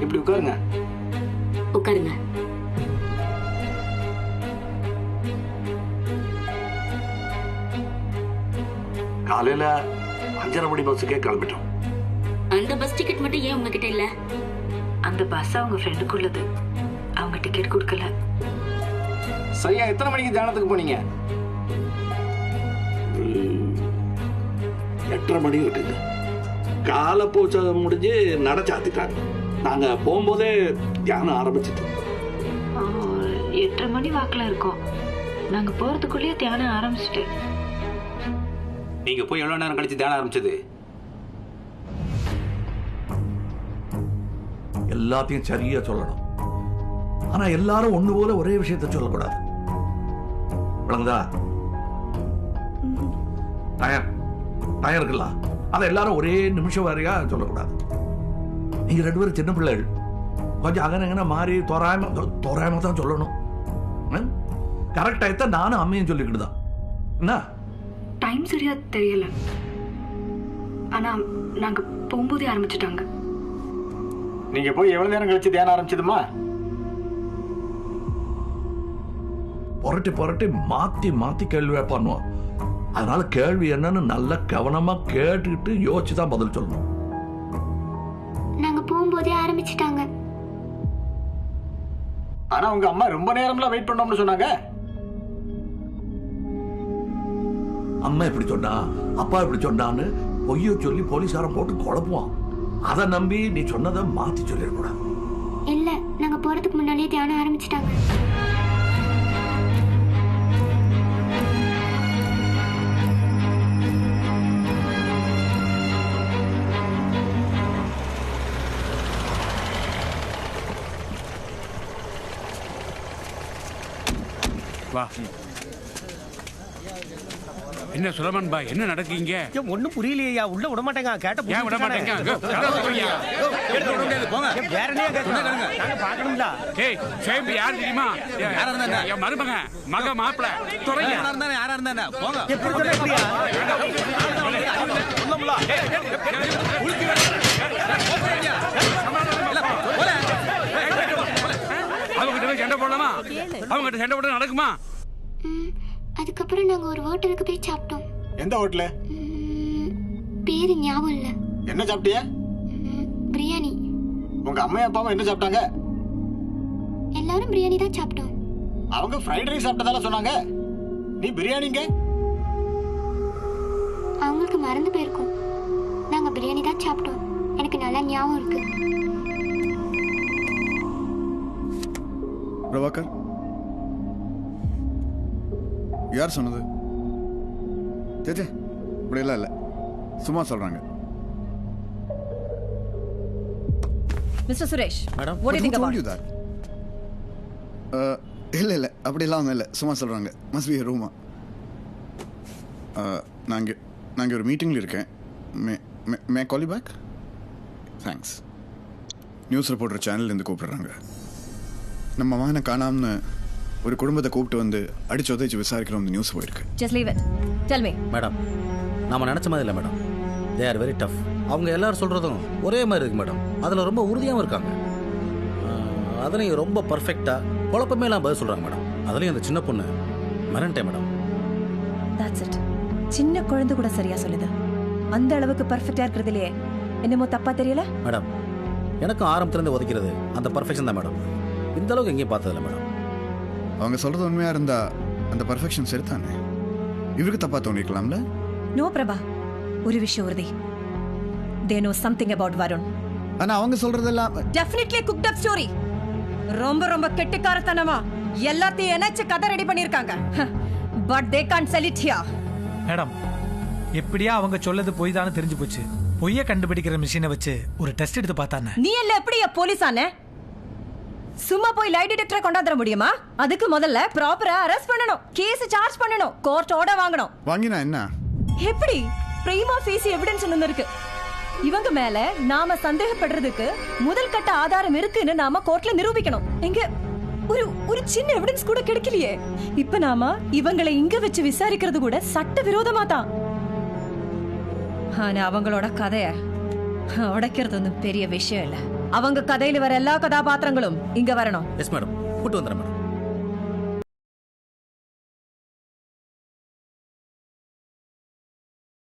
இப்படி உட்காருங்க. உட்காருங்க. காலையில 5:30 மணி பஸ்ஸுக்கே கிளம்பிட்டோம். அந்த பஸ் டிக்கெட் மட்டும் ஏன் உங்ககிட்ட இல்ல? அந்த பஸ் அவங்க ஃப்ரெண்டுக்குள்ளது. அவங்க டிக்கெட் கொடுக்கல. சரியா எத்தனை மணிக்கு தியானத்துக்கு போனீங்க? 8:30 மணி இருக்குங்க. காலை பூச்சை முடிஞ்சு நட சாத்திட்டாங்க. நாங்க போகும்போதே தியானம் ஆரம்பிச்சிட்டோம். 8:30 மணி வாக்குல இருக்கோம். நாங்க போறதுக்குள்ளேயே தியானம் ஆரம்பிச்சுட்டு. நீங்க போய் எவ்வளவு நேரம் கழிச்சு தியானம் ஆரம்பிச்சது? எல்லாத்தையும் சரியா சொல்லணும். ஆனா எல்லாரும் ஒண்ணு போல ஒரே விஷயத்தை சொல்லக்கூடாது. விளங்குதா? டயம் இருக்குல்ல, அதை எல்லாரும் ஒரே நிமிஷம் வரையா சொல்லக்கூடாது. நீங்க 2 பேரும் சின்ன பிள்ளைகள், கொஞ்சம் அகன மாறி தோராயமா தான் சொல்லணும். கரெக்ட் டயத்தை நானும் அம்மையும் சொல்லிக்கிட்டுதான். என்ன டைம் சரியா தெரியல. ஆனா நாங்க போகும்போதே ஆரம்பிச்சுட்டாங்க. நீங்க போய் எவ்வளவு நேரம் கழிச்சு தியானம் ஆரம்பிச்சதுமா? புரட்டி மாத்தி மாத்தி கேள்வி பண்ணுவோம். அதனால கேள்வி என்னன்னு நல்லா கவனமா கேட்டுக்கிட்டு யோசிச்சுதான் பதில் சொல்லணும். நாங்க போகும்போதே ஆரம்பிச்சிட்டாங்க. ஆனா உங்க அம்மா ரொம்ப நேரம்லாம் வெயிட் பண்ணோம்னு சொன்னாங்க. அம்மா இப்படி சொன்னா, அப்பா இப்படி சொன்னான்னு பொய்ய சொல்லி போலீஸாரம் போட்டு குழப்புவான். அதை நம்பி நீ சொன்னதை மாத்தி சொல்லிடக்கூடாது. இல்ல, நாங்க போறதுக்கு முன்னாடியே தியானம் ஆரம்பிச்சிட்டாங்க. வா. என்ன சுலமன் பாய், என்ன நடக்கீங்க? ஒண்ணும் புரியலையா? உள்ள விட மாட்டேங்க. கேட்ட ஏன் விட மாட்டேங்க? பாக்கணும்ல. ஏய், சேம்பி யார் தெரியுமா? என் மருமக, மக மாப்பிள துறையா. யாரா இருந்தா போங்க. எப்படி சொல்ல எப்படியா? அவங்ககிட்ட சண்டை போடலாமா? அவங்ககிட்ட சண்டை போட நடக்குமா? அதுக்கப்புறம் நாங்க ஒரு ஹோட்டலுக்கு போய் சாப்பிட்டோம். எந்த ஹோட்டல்? பேரு ஞாபகம் இல்ல. என்ன சாப்பிட்டியா? பிரியாணி. உங்க அம்மா அப்பாவும் என்ன சாப்பிட்டாங்க? எல்லாரும் பிரியாணி தான் சாப்பிட்டோம். அவங்க ஃப்ரைட் ரைஸ் சாப்பிட்டதால சொன்னாங்க. நீ பிரியாணிங்க? அவங்களுக்கு மறந்து போயிருக்கும். நாங்க பிரியாணி தான் சாப்பிட்டோம். எனக்கு நல்லா ஞாபகம் இருக்கு. பிரபாகர், யார் சொன்னது? சேச்சே, இப்படியெல்லாம் இல்லை, சும்மா சொல்றாங்க. Mister Suresh, madam, what do you think about it? இல்லை அப்படியெல்லாம் ஒன்றும் இல்லை, சும்மா சொல்றாங்க. மஸ்ட் பி ரூமா. நான் ஒரு மீட்டிங்கில் இருக்கேன். May call you back? Thanks. News reporter சேனல்லேருந்து கூப்பிடுறாங்க. நம்ம மகனை காணாமன்னு ஒரு குடும்பத்தை கூப்பிட்டு வந்து அடிச்சு உதைச்சு விசாரிக்கிறோம். நியூஸ் போயிருக்கு. Just leave it. Tell me. Madam, நாம நினைச்ச மாதிரி இல்லை madam. They are very tough. அவங்க எல்லாரும் சொல்றதும் ஒரே மாதிரி இருக்கு மேடம். அதில் ரொம்ப உறுதியாகவும் இருக்காங்க. அதுலேயும் ரொம்ப பர்ஃபெக்டாக குழப்பமே எல்லாம் பதில் சொல்கிறாங்க மேடம். அதுலேயும் அந்த சின்ன பொண்ணு மிரண்டே மேடம். That's it. சின்ன குழந்தை கூட சரியா சொல்லுது. அந்த அளவுக்கு பர்ஃபெக்டா இருக்கிறதுலையே என்னமோ தப்பா தெரியல மேடம். எனக்கும் ஆரம்பத்துலேருந்து உதைக்கிறது அந்த பர்ஃபெக்ஷன் தான் மேடம். இந்த அளவுக்கு எங்கேயும் பார்த்ததில்ல மேடம். அவங்க சொல்றது உண்மையா இருந்தா அந்த பர்ஃபெக்ஷன் சரிதானே? இவருக்கு தப்பா தோணிக்கலாம்ல? நோ பிரபா, ஒரு விஷயம் உறுதி. They know something about Varun. ஆனா அவங்க சொல்றதெல்லாம் Definitely cooked up story. ரொம்ப கெட்டிக்காரத்தனமா எல்லாத்தையும் இணைச்சு கதை ரெடி பண்ணிருக்காங்க. But they can't sell it here. Madam, எப்படியா அவங்க சொல்லது பொய் தானே தெரிஞ்சு போச்சு. பொய்ய கண்டுபிடிக்கிற மிஷினை வச்சு ஒரு டெஸ்ட் எடுத்து பார்த்தானே. நீ எல்லாம் எப்படியா போலீஸ் ஆனே? சும்மா போய் லை டிடெக்டரை கொண்டாந்துட முடியுமா? அதுக்கு முதல்ல ப்ராப்பரா அரெஸ்ட் பண்ணணும், கேஸ் சார்ஜ் பண்ணணும், கோர்ட் ஆர்டர் வாங்கணும். வாங்கினா என்ன? எப்படி? பிரைமா ஃபேசி எவிடன்ஸ் ஒன்னு இருக்கு. இவங்க மேல நாம சந்தேகப்படுறதுக்கு முதல் கட்ட ஆதாரம் இருக்குன்னு நாம கோர்ட்ல நிரூபிக்கணும். எங்க ஒரு சின்ன எவிடன்ஸ் கூட கிடைக்கலையே. இப்ப நாம இவங்களை இங்க வச்சு விசாரிக்கிறது கூட சட்ட விரோதமா தான். ஆனா அவங்களோட கதைய உடைக்கிறது ஒன்றும் பெரிய விஷயம் இல்லை. அவங்க கதையில வர எல்லா கதாபாத்திரங்களும் இங்க வரணும். எஸ் மேடம், கூட்டு வந்துடுறேன் மேடம்.